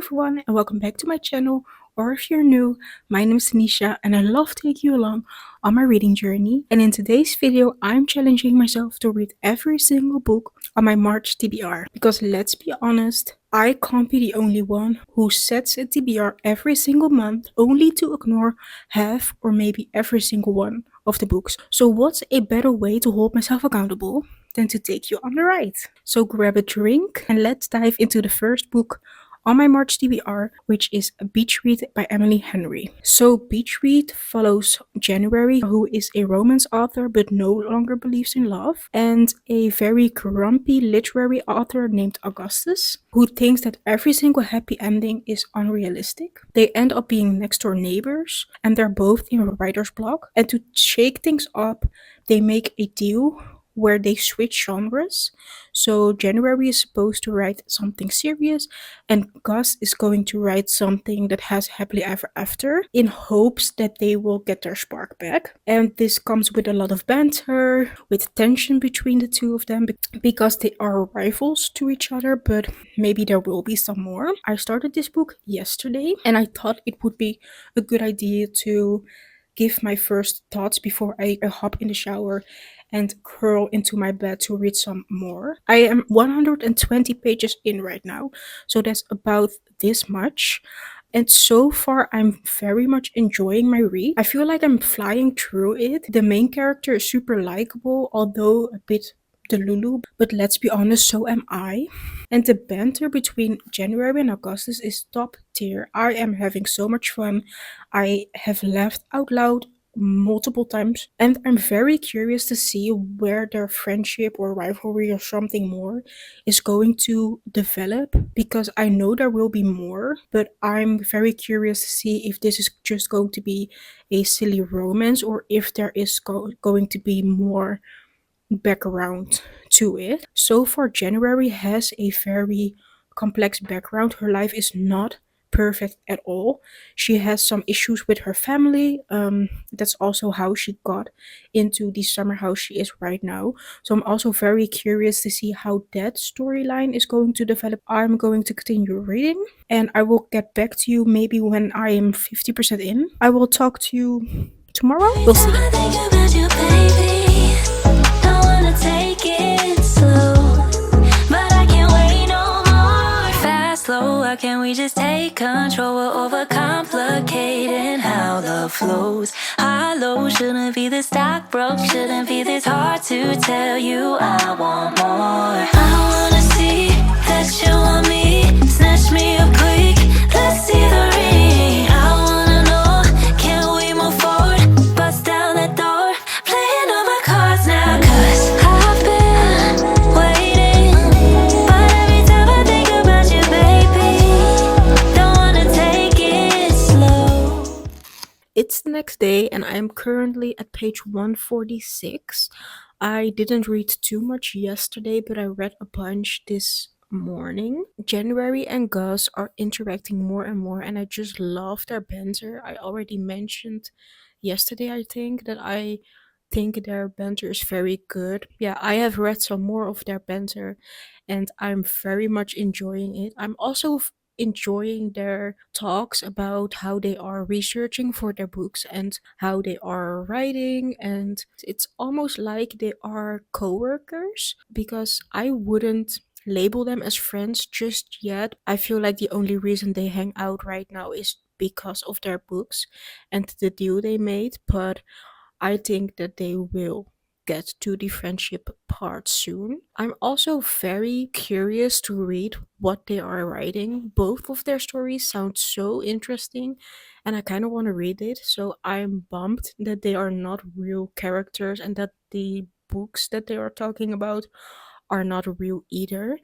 everyone, and welcome back to my channel. Or if you're new, my name is Tanisha, and I love taking you along on my reading journey. And in today's video, I'm challenging myself to read every single book on my March TBR. Because let's be honest, I can't be the only one who sets a TBR every single month only to ignore half or maybe every single one of the books. So, what's a better way to hold myself accountable than to take you on the ride? So, grab a drink and let's dive into the first book on my March TBR, which is Beach Read by Emily Henry. So, Beach Read follows January, who is a romance author but no longer believes in love, and a very grumpy literary author named Augustus, who thinks that every single happy ending is unrealistic. They end up being next door neighbors, and they're both in a writer's block. And to shake things up, they make a deal where they switch genres. So January is supposed to write something serious, and Gus is going to write something that has happily ever after in hopes that they will get their spark back. And this comes with a lot of banter, with tension between the two of them because they are rivals to each other, but maybe there will be some more. I started this book yesterday and I thought it would be a good idea to give my first thoughts before I hop in the shower and curl into my bed to read some more. I am 120 pages in right now, so that's about this much. And so far, I'm very much enjoying my read. I feel like I'm flying through it. The main character is super likable, although a bit delulu, but let's be honest, so am I. And the banter between January and Augustus is top tier. I am having so much fun. I have laughed out loud multiple times, and I'm very curious to see where their friendship or rivalry or something more is going to develop, because I know there will be more, but I'm very curious to see if this is just going to be a silly romance or if there is going to be more background to it. So far, January has a very complex background. Her life is not perfect at all. She has some issues with her family. That's also how she got into the summer house she is right now. So I'm also very curious to see how that storyline is going to develop. I'm going to continue reading and I will get back to you maybe when I am 50% in. I will talk to you tomorrow. We'll see. Take it slow, but I can't wait no more. Fast, slow, why can't we just take control? We're overcomplicating how love flows. High, low, shouldn't be this stock broke, shouldn't be this hard to tell you I want more. I wanna see that you want me, snatch me up quick, let's see the ring. I wanna know, can we move forward, bust down that door, playing all my cards now, 'cause it's the next day and I am currently at page 146. I didn't read too much yesterday, but I read a bunch this morning. January and Gus are interacting more and more, and I just love their banter. I already mentioned yesterday, I think, that I think their banter is very good. Yeah, I have read some more of their banter and I'm very much enjoying it. I'm also enjoying their talks about how they are researching for their books and how they are writing, and it's almost like they are co-workers, because I wouldn't label them as friends just yet. I feel like the only reason they hang out right now is because of their books and the deal they made, but I think that they will get to the friendship part soon. I'm also very curious to read what they are writing. Both of their stories sound so interesting and I kind of want to read it. So I'm bummed that they are not real characters and that the books that they are talking about are not real either.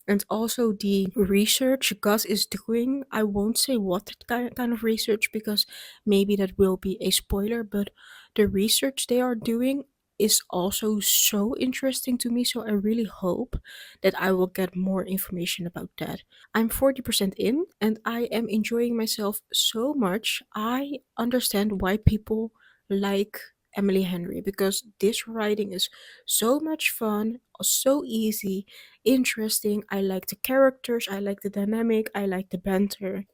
And also the research Gus is doing, I won't say what kind of research because maybe that will be a spoiler, but the research they are doing is also so interesting to me. So I really hope that I will get more information about that. I'm 40% in and I am enjoying myself so much. I understand why people like Emily Henry because this writing is so much fun, so easy, interesting. I like the characters, I like the dynamic, I like the banter.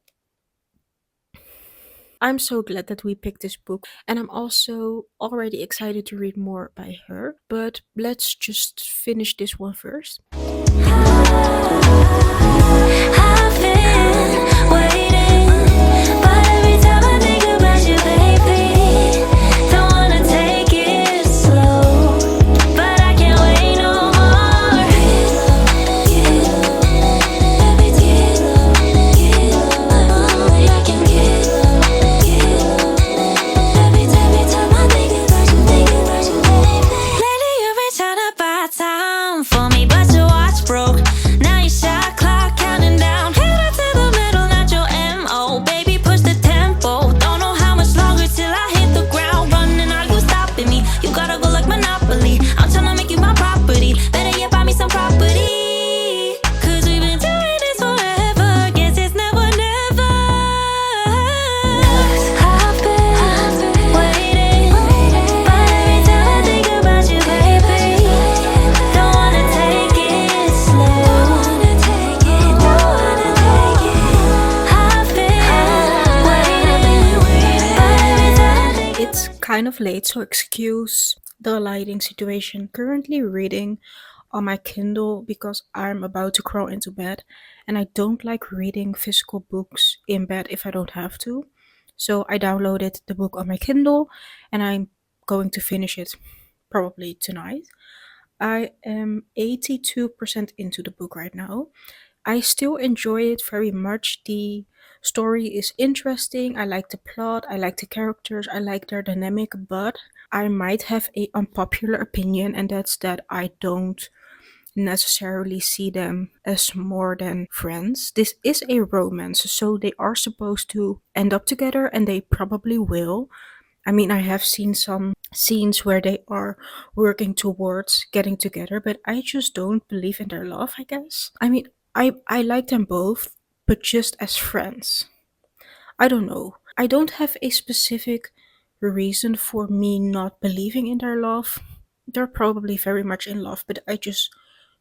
I'm so glad that we picked this book, and I'm also already excited to read more by her. But let's just finish this one first. I've been waiting, but every time I think about you, baby, don't wanna take it slow, but I can't wait no more. Lately you've been trying to buy time for me, but your watch broke. Now you shot clock counting down. Pedal to the metal, not your MO. Baby, push the tempo. Don't know how much longer till I hit the ground running. Are you stopping me? You gotta go like Monopoly. I'm tryna make you my property. Better yet, buy me some property. Cause we've been doing this forever. Guess it's never, never. I've been waiting, but every time I think about you, baby, don't wanna take it slow. Don't wanna take it. I've been waiting, but every time I think It's kind of late, so excuse the lighting situation. Currently reading on my Kindle because I'm about to crawl into bed, and I don't like reading physical books in bed if I don't have to. So I downloaded the book on my Kindle, and I'm going to finish it probably tonight. I am 82% into the book right now. I still enjoy it very much. The story is interesting. I like the plot. I like the characters. I like their dynamic. But I might have a unpopular opinion, and that's that I don't necessarily see them as more than friends. This is a romance, so they are supposed to end up together, and they probably will. I mean, I have seen some scenes where they are working towards getting together, but I just don't believe in their love, I guess. I mean, I like them both, but just as friends. I don't know. I don't have a specific reason for me not believing in their love. They're probably very much in love, but I just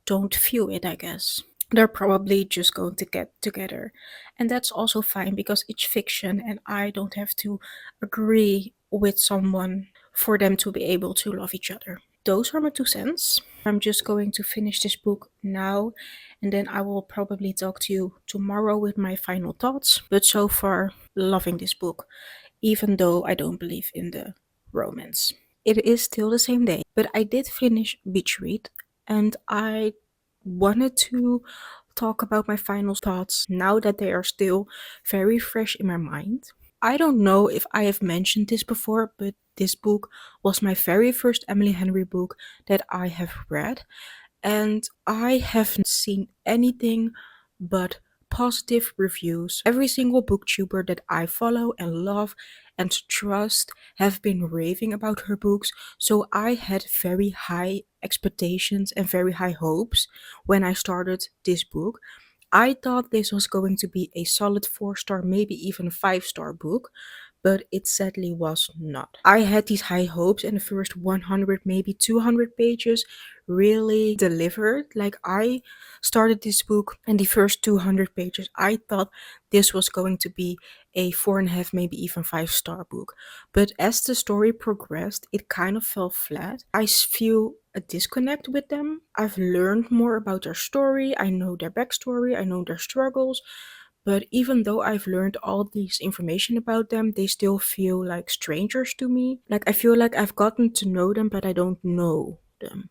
don't feel it, I guess. They're probably just going to get together. And that's also fine because it's fiction and I don't have to agree with someone for them to be able to love each other. Those are my 2 cents. I'm just going to finish this book now and then I will probably talk to you tomorrow with my final thoughts. But so far, loving this book, even though I don't believe in the romance. It is still the same day, but I did finish Beach Read and I wanted to talk about my final thoughts now that they are still very fresh in my mind. I don't know if I have mentioned this before, but this book was my very first Emily Henry book that I have read, and I haven't seen anything but positive reviews. Every single booktuber that I follow and love and trust have been raving about her books, so I had very high expectations and very high hopes when I started this book. I thought this was going to be a solid 4 star, maybe even 5 star book, but it sadly was not. I had these high hopes, and the first 100, maybe 200 pages really delivered. Like, I started this book, and the first 200 pages, I thought this was going to be a 4.5, maybe even 5 star book. But as the story progressed, it kind of fell flat. I feel a disconnect with them. I've learned more about their story, I know their backstory, I know their struggles, but even though I've learned all this information about them, they still feel like strangers to me. Like, I feel like I've gotten to know them, but I don't know them,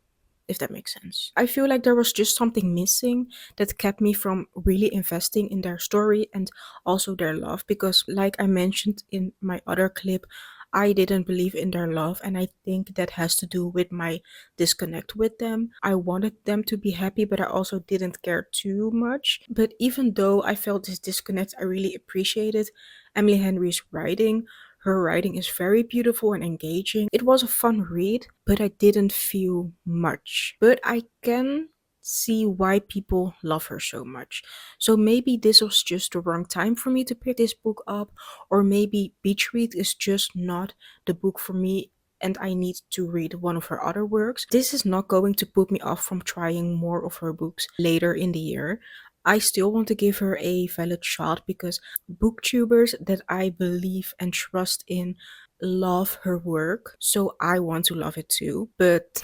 if that makes sense. I feel like there was just something missing that kept me from really investing in their story and also their love, because, like I mentioned in my other clip, I didn't believe in their love, and I think that has to do with my disconnect with them. I wanted them to be happy, but I also didn't care too much. But even though I felt this disconnect, I really appreciated Emily Henry's writing. Her writing is very beautiful and engaging. It was a fun read, but I didn't feel much. But I can see why people love her so much. So maybe this was just the wrong time for me to pick this book up, or maybe Beach Read is just not the book for me and I need to read one of her other works, this is not going to put me off from trying more of her books later in the year. I still want to give her a valid shot because booktubers that I believe and trust in love her work, so I want to love it too. But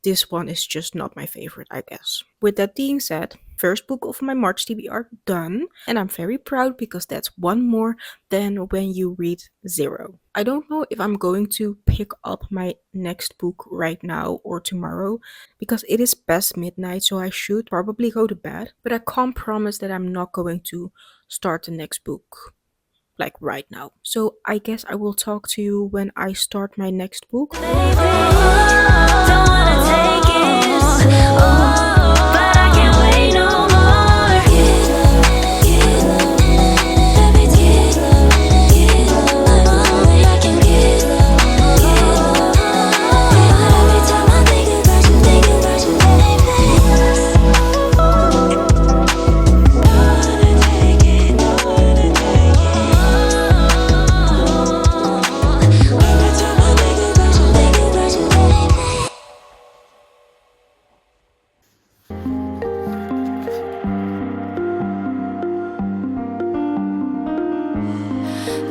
this one is just not my favorite, I guess. With that being said, first book of my March TBR done, and I'm very proud because that's one more than when you read zero. I don't know if I'm going to pick up my next book right now or tomorrow because it is past midnight, so I should probably go to bed, but I can't promise that I'm not going to start the next book like right now. So I guess I will talk to you when I start my next book. Don't wanna take it slow, but I can't wait no more. Baby, I can get every time I think about you,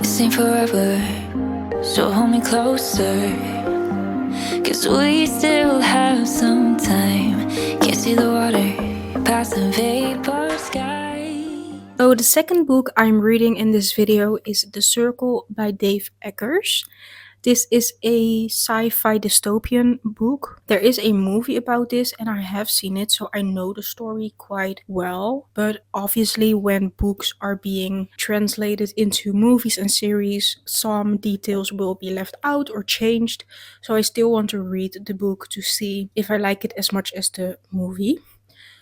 this ain't forever, so hold me closer, 'cause we still have some time. Can't see the water past the vapor sky. So the second book I'm reading in this video is The Circle by Dave Eggers. This is a sci-fi dystopian book. There is a movie about this and I have seen it, so I know the story quite well. But obviously when books are being translated into movies and series, some details will be left out or changed. So I still want to read the book to see if I like it as much as the movie.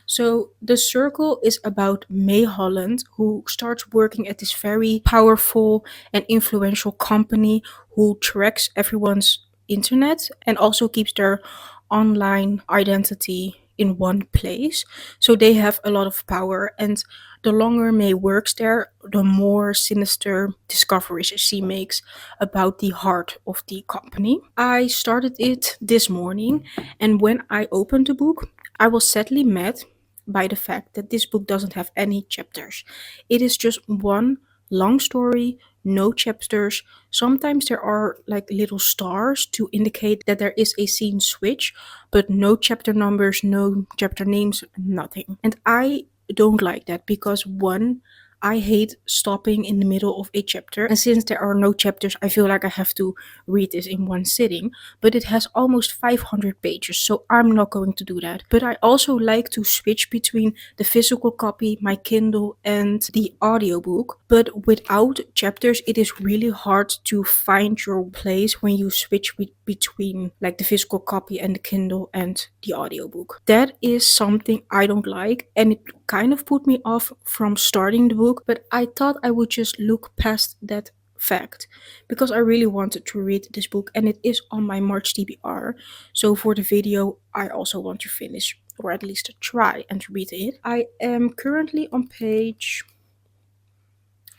So The Circle is about May Holland, who starts working at this very powerful and influential company who tracks everyone's internet and also keeps their online identity in one place. So they have a lot of power, and the longer May works there, the more sinister discoveries she makes about the heart of the company. I started it this morning, and when I opened the book, I was sadly met by the fact that this book doesn't have any chapters. It is just one long story, no chapters. Sometimes there are like little stars to indicate that there is a scene switch, but no chapter numbers, no chapter names, nothing. And I don't like that because one, I hate stopping in the middle of a chapter, and since there are no chapters, I feel like I have to read this in one sitting. But it has almost 500 pages, so I'm not going to do that. But I also like to switch between the physical copy, my Kindle, and the audiobook. But without chapters, it is really hard to find your place when you switch between like the physical copy and the Kindle and the audiobook. That is something I don't like, and it kind of put me off from starting the book, but I thought I would just look past that fact because I really wanted to read this book and it is on my March TBR. So for the video, I also want to finish or at least try and read it. I am currently on page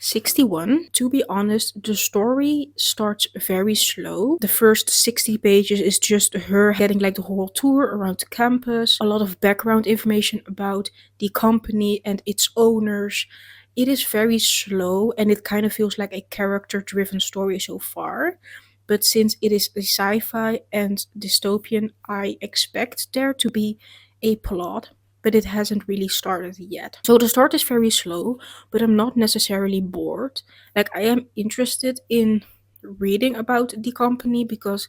61. To be honest, the story starts very slow. The first 60 pages is just her getting like the whole tour around the campus, a lot of background information about the company and its owners. It is very slow and it kind of feels like a character driven story so far. But since it is a sci-fi and dystopian, I expect there to be a plot, but it hasn't really started yet. So the start is very slow, but I'm not necessarily bored. Like I am interested in reading about the company because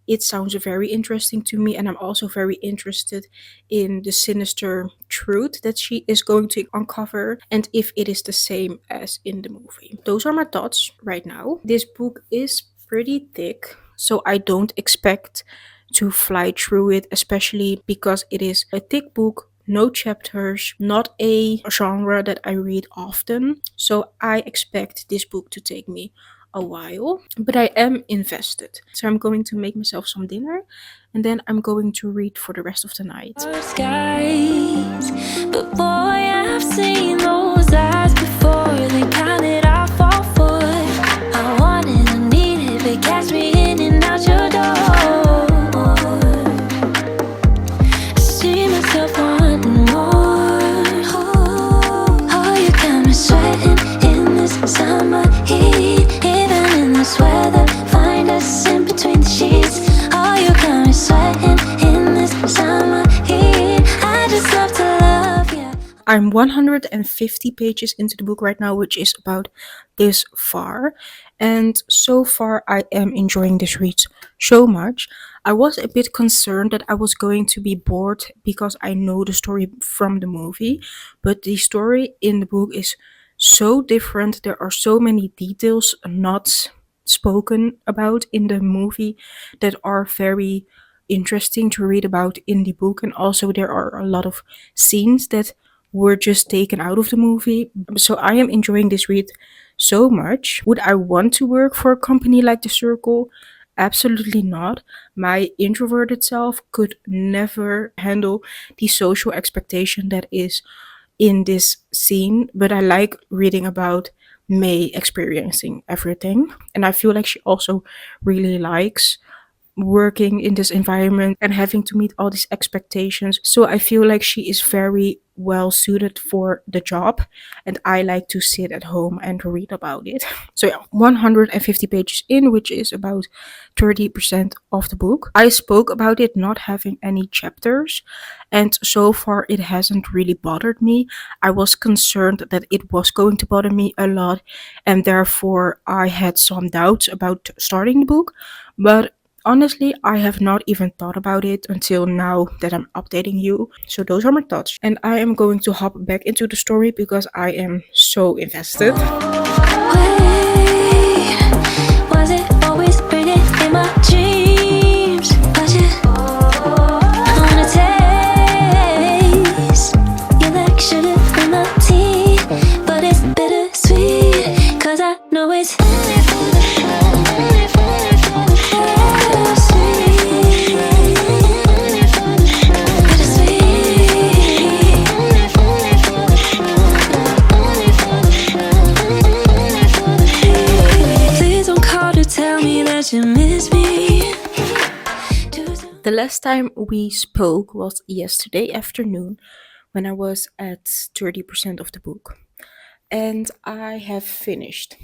it sounds very interesting to me, and I'm also very interested in the sinister truth that she is going to uncover and if it is the same as in the movie. Those are my thoughts right now. This book is pretty thick, so I don't expect to fly through it, especially because it is a thick book, no chapters, not a genre that I read often. So I expect this book to take me a while, but I am invested. So I'm going to make myself some dinner and then I'm going to read for the rest of the night. Skies, but boy, I've seen those eyes before. They counted off all foot. I wanted, I needed, they cast me in and out your door. I'm 150 pages into the book right now, which is about this far. And so far, I am enjoying this read so much. I was a bit concerned that I was going to be bored because I know the story from the movie, but the story in the book is so different. There are so many details not spoken about in the movie that are very interesting to read about in the book, and also there are a lot of scenes that were just taken out of the movie. So I am enjoying this read so much. Would I want to work for a company like The Circle? Absolutely not. My introverted self could never handle the social expectation that is in this scene, but I like reading about May experiencing everything. And I feel like she also really likes working in this environment and having to meet all these expectations. So I feel like she is very well suited for the job, and I like to sit at home and read about it. So yeah, 150 pages in, which is about 30% of the book. I spoke about it not having any chapters, and so far it hasn't really bothered me. I was concerned that it was going to bother me a lot, and therefore I had some doubts about starting the book. But honestly, I have not even thought about it until now that I'm updating you. So those are my thoughts. And I am going to hop back into the story because I am so invested. Wait, was it always raining in my dreams? Was it? I wanna taste your like sugar in my tea, but it's bittersweet, 'cause I know it's you miss me. The last time we spoke was yesterday afternoon when I was at 30% of the book. And I have finished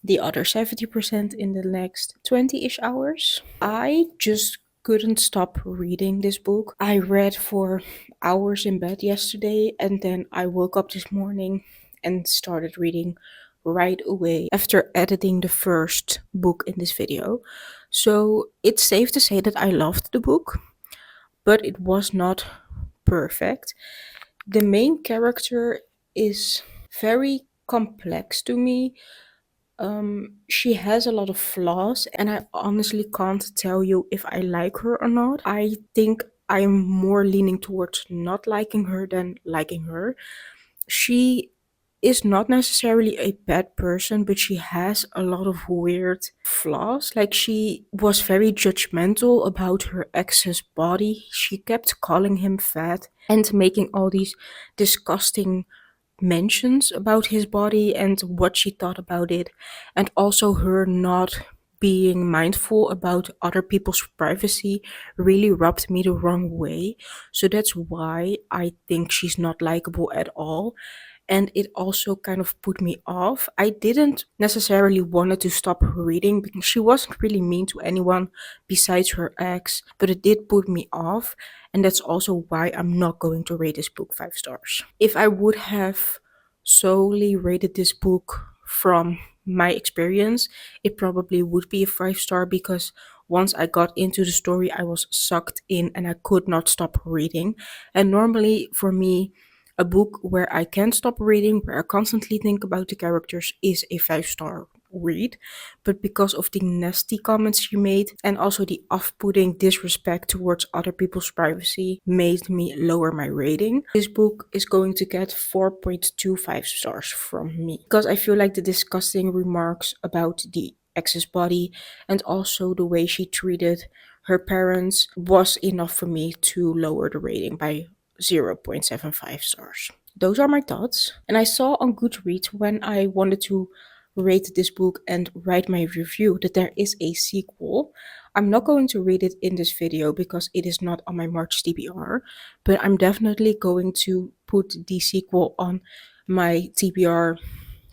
the other 70% in the next 20-ish hours. I just couldn't stop reading this book. I read for hours in bed yesterday, and then I woke up this morning and started reading right away after editing the first book in this video. So it's safe to say that I loved the book, but it was not perfect. The main character is very complex to me. She has a lot of flaws, and I honestly can't tell you if I like her or not. I think I'm more leaning towards not liking her than liking her. She is not necessarily a bad person, but she has a lot of weird flaws. Like, she was very judgmental about her ex's body. She kept calling him fat and making all these disgusting mentions about his body and what she thought about it, and also her not being mindful about other people's privacy really rubbed me the wrong way. So that's why I think she's not likable at all, and it also kind of put me off. I didn't necessarily wanted to stop reading because she wasn't really mean to anyone besides her ex, but it did put me off, and that's also why I'm not going to rate this book 5 stars. If I would have solely rated this book from my experience, it probably would be a 5 star because once I got into the story, I was sucked in and I could not stop reading. And normally, for me, a book where I can't stop reading, where I constantly think about the characters, is a 5 star read. But because of the nasty comments she made and also the off putting disrespect towards other people's privacy, made me lower my rating. This book is going to get 4.25 stars from me because I feel like the disgusting remarks about the ex's body and also the way she treated her parents was enough for me to lower the rating by 0.75 stars. Those are my thoughts. And I saw on Goodreads when I wanted to rate this book and write my review that there is a sequel. I'm not going to read it in this video because it is not on my March TBR, but I'm definitely going to put the sequel on my TBR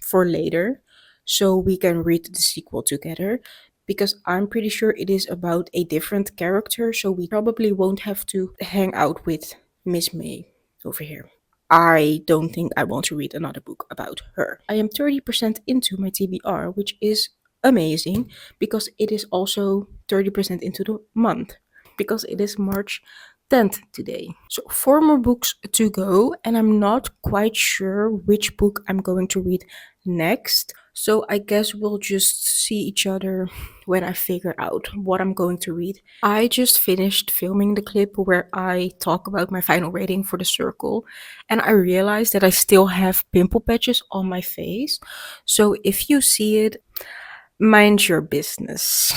for later so we can read the sequel together, because I'm pretty sure it is about a different character, so we probably won't have to hang out with Miss May over here. I don't think I want to read another book about her. I am 30% into my TBR, which is amazing because it is also 30% into the month because it is March 10th today. So, four more books to go, and I'm not quite sure which book I'm going to read next. So, I guess we'll just see each other when I figure out what I'm going to read. I just finished filming the clip where I talk about my final rating for The Circle, and I realized that I still have pimple patches on my face. So, if you see it, mind your business.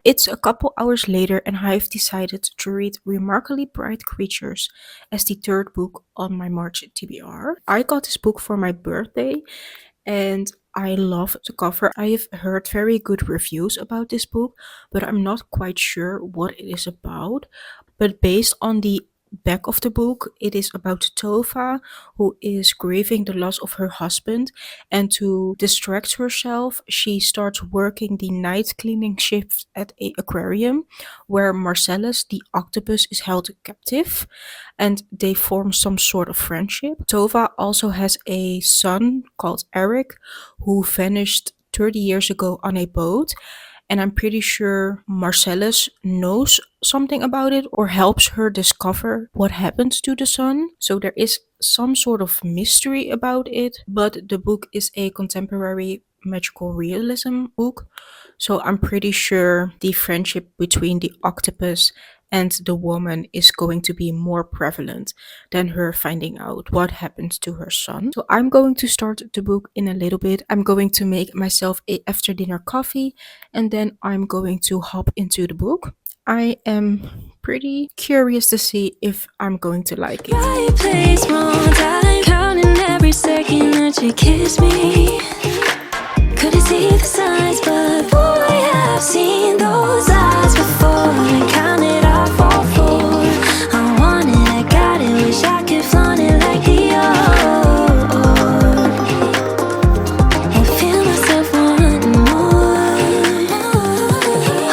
It's a couple hours later, and I've decided to read Remarkably Bright Creatures as the third book on my March TBR. I got this book for my birthday, and I love the cover. I've heard very good reviews about this book, but I'm not quite sure what it is about. But based on the back of the book, it is about Tova, who is grieving the loss of her husband, and to distract herself, she starts working the night cleaning shift at a aquarium where Marcellus the octopus is held captive, and they form some sort of friendship. Tova also has a son called Eric who vanished 30 years ago on a boat, and I'm pretty sure Marcellus knows something about it or helps her discover what happened to the son. So there is some sort of mystery about it, but the book is a contemporary magical realism book. So I'm pretty sure the friendship between the octopus and the woman is going to be more prevalent than her finding out what happens to her son. So I'm going to start the book in a little bit. I'm going to make myself a after dinner coffee, and then I'm going to hop into the book. I am pretty curious to see if I'm going to like it. Right place, wrong time, counting every second that you kiss me. Couldn't see the signs, but boy, I've seen those eyes before. And counted off all four. I want it, I got it, wish I could flaunt it like Dior. And feel myself wanting more.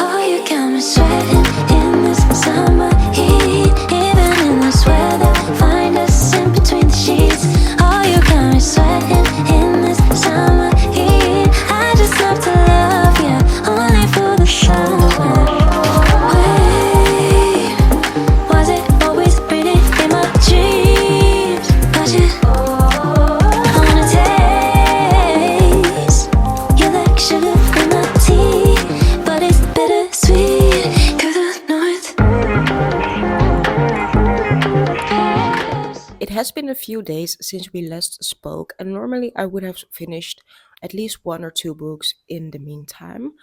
Oh, you got me sweating in this summer heat. Even in this weather, find us in between the sheets. Oh, you got me sweating in this summer heat. I just love to love you, only for the summer. Wait, was it always pretty in my dreams? Was you? I wanna taste you like sugar in my tea, but it's bittersweet, 'cause I know it's. It has been a few days since we last spoke, and normally I would have finished at least one or two books in the meantime,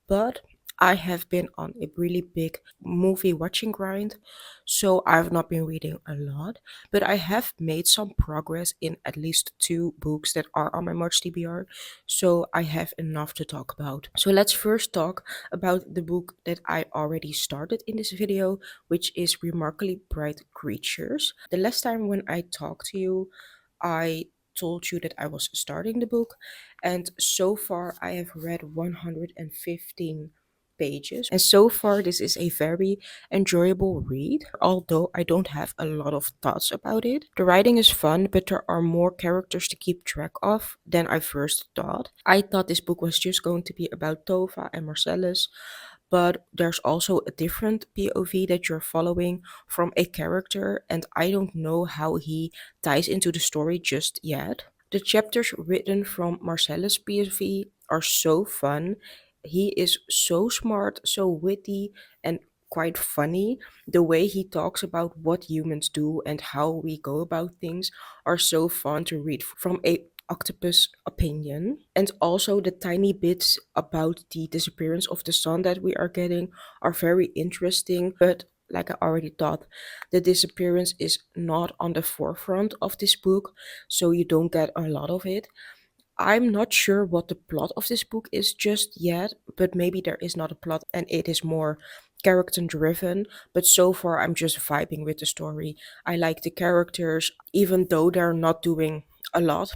but I have been on a really big movie watching grind, so I've not been reading a lot, but I have made some progress in at least two books that are on my March TBR, so I have enough to talk about. So let's first talk about the book that I already started in this video, which is Remarkably Bright Creatures. The last time when I talked to you, I told you that I was starting the book, and so far I have read 115 pages. And so far, this is a very enjoyable read, although I don't have a lot of thoughts about it. The writing is fun, but there are more characters to keep track of than I first thought. I thought this book was just going to be about Tova and Marcellus, but there's also a different POV that you're following from a character, and I don't know how he ties into the story just yet. The chapters written from Marcellus' POV are so fun. He is so smart, so witty, and quite funny. The way he talks about what humans do and how we go about things are so fun to read from a octopus opinion. And also the tiny bits about the disappearance of the sun that we are getting are very interesting, but like I already thought, the disappearance is not on the forefront of this book, so you don't get a lot of it. I'm not sure what the plot of this book is just yet, but maybe there is not a plot and it is more character driven. But so far, I'm just vibing with the story. I like the characters, even though they're not doing a lot.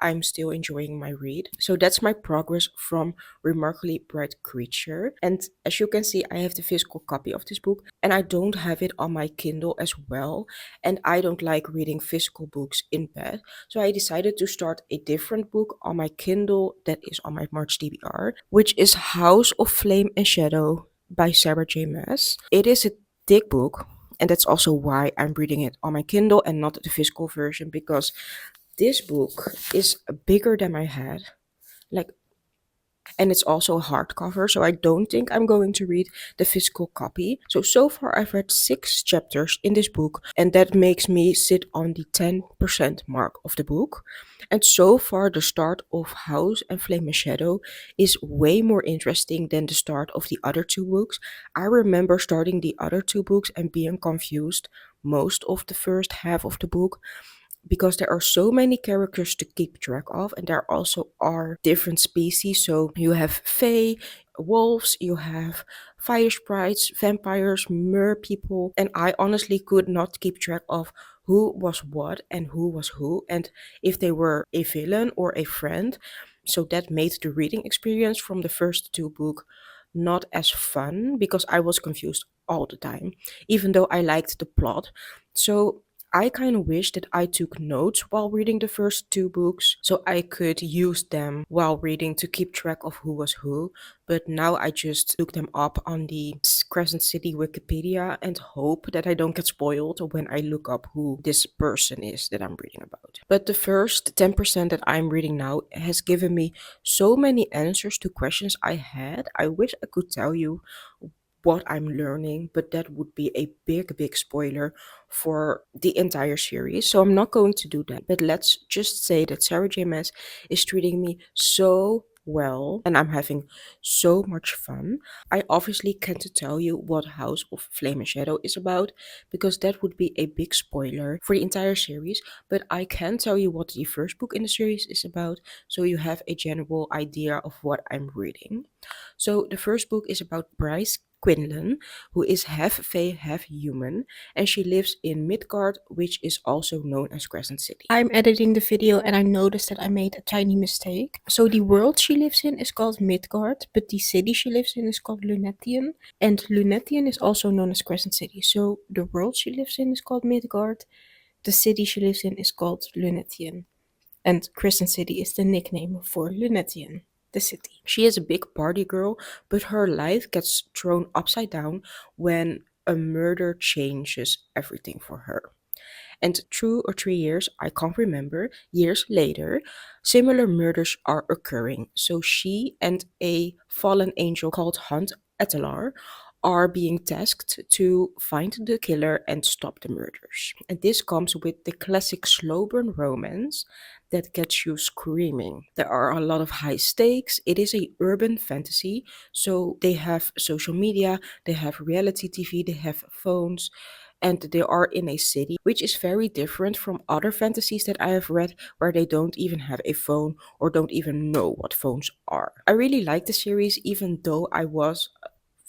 I'm still enjoying my read. So that's my progress from Remarkably Bright Creature. And as you can see, I have the physical copy of this book, and I don't have it on my Kindle as well. And I don't like reading physical books in bed. So I decided to start a different book on my Kindle that is on my March TBR, which is House of Flame and Shadow by Sarah J. Maas. It is a thick book, and that's also why I'm reading it on my Kindle and not the physical version, because this book is bigger than my head. Like, and it's also a hardcover, so I don't think I'm going to read the physical copy. So far I've read 6 chapters in this book, and that makes me sit on the 10% mark of the book. And so far, the start of House and Flame and Shadow is way more interesting than the start of the other 2 books. I remember starting the other 2 books and being confused most of the first half of the book, because there are so many characters to keep track of, and there also are different species. So you have fae, wolves, you have fire sprites, vampires, mer people, and I honestly could not keep track of who was what and who was who, and if they were a villain or a friend. So that made the reading experience from the first 2 books not as fun, because I was confused all the time, even though I liked the plot. So I kind of wish that I took notes while reading the first 2 books, so I could use them while reading to keep track of who was who. But now I just look them up on the Crescent City Wikipedia and hope that I don't get spoiled when I look up who this person is that I'm reading about. But the first 10% that I'm reading now has given me so many answers to questions I had. I wish I could tell you what I'm learning, but that would be a big, big spoiler for the entire series. So I'm not going to do that. But let's just say that Sarah J. Maas is treating me so well, and I'm having so much fun. I obviously can't tell you what House of Flame and Shadow is about, because that would be a big spoiler for the entire series. But I can tell you what the first book in the series is about, so you have a general idea of what I'm reading. So the first book is about Bryce Quinlan, who is half fae, half human, and she lives in Midgard, which is also known as Crescent City. I'm editing the video and I noticed that I made a tiny mistake. So the world she lives in is called Midgard, but the city she lives in is called Lunetian, and Lunetian is also known as Crescent City. So the world she lives in is called Midgard, the city she lives in is called Lunetian, and Crescent City is the nickname for Lunetian, the city. She is a big party girl, but her life gets thrown upside down when a murder changes everything for her. And 2 or 3 years, I can't remember, years later, similar murders are occurring. So she and a fallen angel called Hunt Etelar are being tasked to find the killer and stop the murders. And this comes with the classic slow burn romance that gets you screaming. There are a lot of high stakes. It is a urban fantasy, so they have social media, they have reality TV, they have phones, and they are in a city, which is very different from other fantasies that I have read where they don't even have a phone or don't even know what phones are. I really like the series, even though I was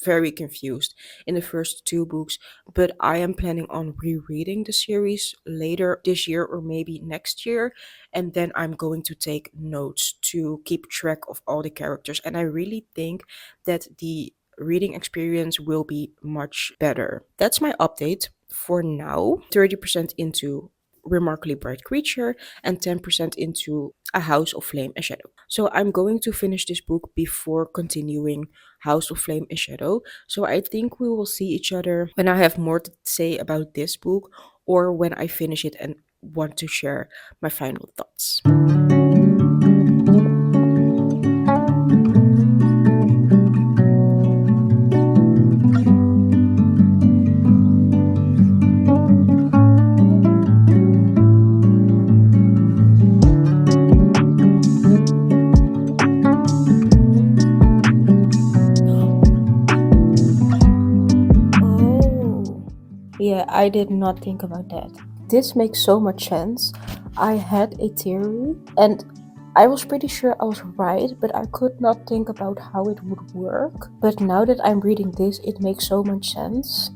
very confused in the first 2 books, but I am planning on rereading the series later this year or maybe next year, and then I'm going to take notes to keep track of all the characters. And I really think that the reading experience will be much better. That's my update for now. 30% into Remarkably Bright Creature and 10% into A House of Flame and Shadow. So I'm going to finish this book before continuing House of Flame and Shadow. So I think we will see each other when I have more to say about this book, or when I finish it and want to share my final thoughts. Oh, yeah, I did not think about that. This makes so much sense. I had a theory, and I was pretty sure I was right, but I could not think about how it would work. But now that I'm reading this, it makes so much sense.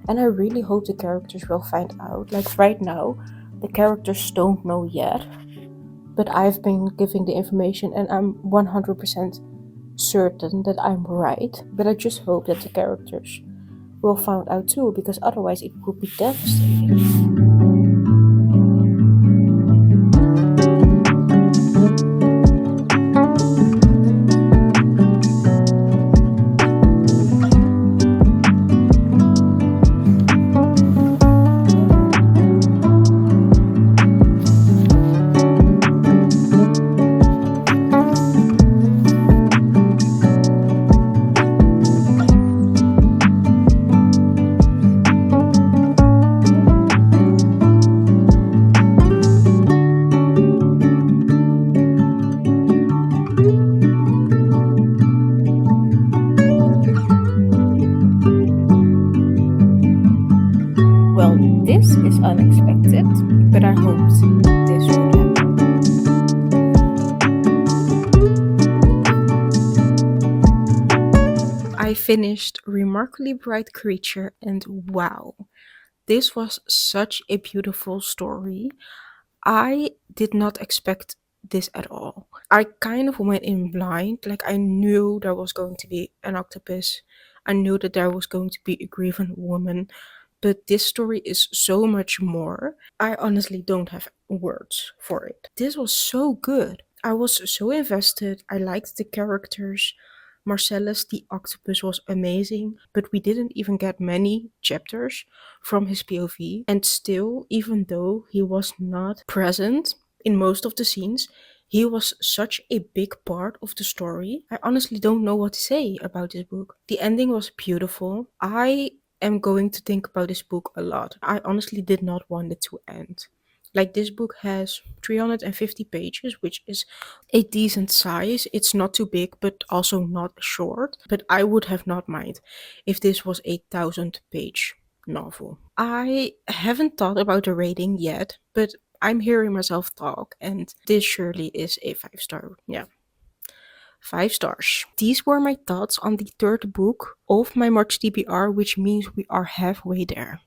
And I really hope the characters will find out. Like right now, the characters don't know yet. but I've been giving the information and I'm 100% certain that I'm right. But I just hope that the characters will find out too, because otherwise it would be devastating. Well, this is unexpected, but I hoped this would happen. I finished Remarkably Bright Creature, and wow, this was such a beautiful story. I did not expect this at all. I kind of went in blind. Like, I knew there was going to be an octopus, I knew that there was going to be a grieving woman, but this story is so much more. I honestly don't have words for it. This was so good. I was so invested. I liked the characters. Marcellus the octopus was amazing, but we didn't even get many chapters from his POV. And still, even though he was not present in most of the scenes, he was such a big part of the story. I honestly don't know what to say about this book. The ending was beautiful. I am going to think about this book a lot. I honestly did not want it to end. Like, this book has 350 pages, which is a decent size. It's not too big, but also not short. But I would have not mind if this was a 1,000 page novel. I haven't thought about the rating yet, but I'm hearing myself talk, and this surely is a 5 star. Yeah, 5 stars. These were my thoughts on the third book of my March TBR, which means we are halfway there.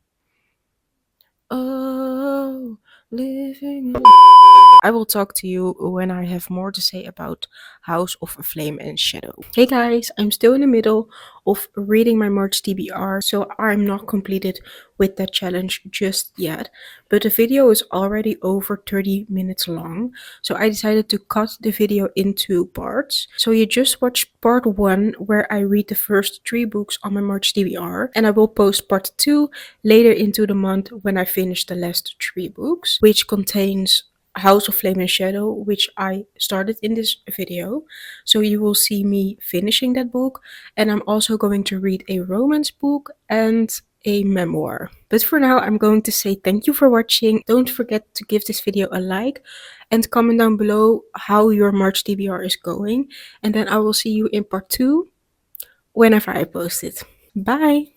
Oh, living. I will talk to you when I have more to say about House of Flame and Shadow. Hey guys, I'm still in the middle of reading my March TBR, so I'm not completed with that challenge just yet. But the video is already over 30 minutes long, so I decided to cut the video into parts. So you just watched part 1, where I read the first 3 books on my March TBR, and I will post part 2 later into the month when I finish the last 3 books, which contains House of Flame and Shadow, which I started in this video. So you will see me finishing that book, and I'm also going to read a romance book and a memoir. But for now, I'm going to say thank you for watching. Don't forget to give this video a like and comment down below how your March TBR is going. And then I will see you in part 2 whenever I post it. Bye!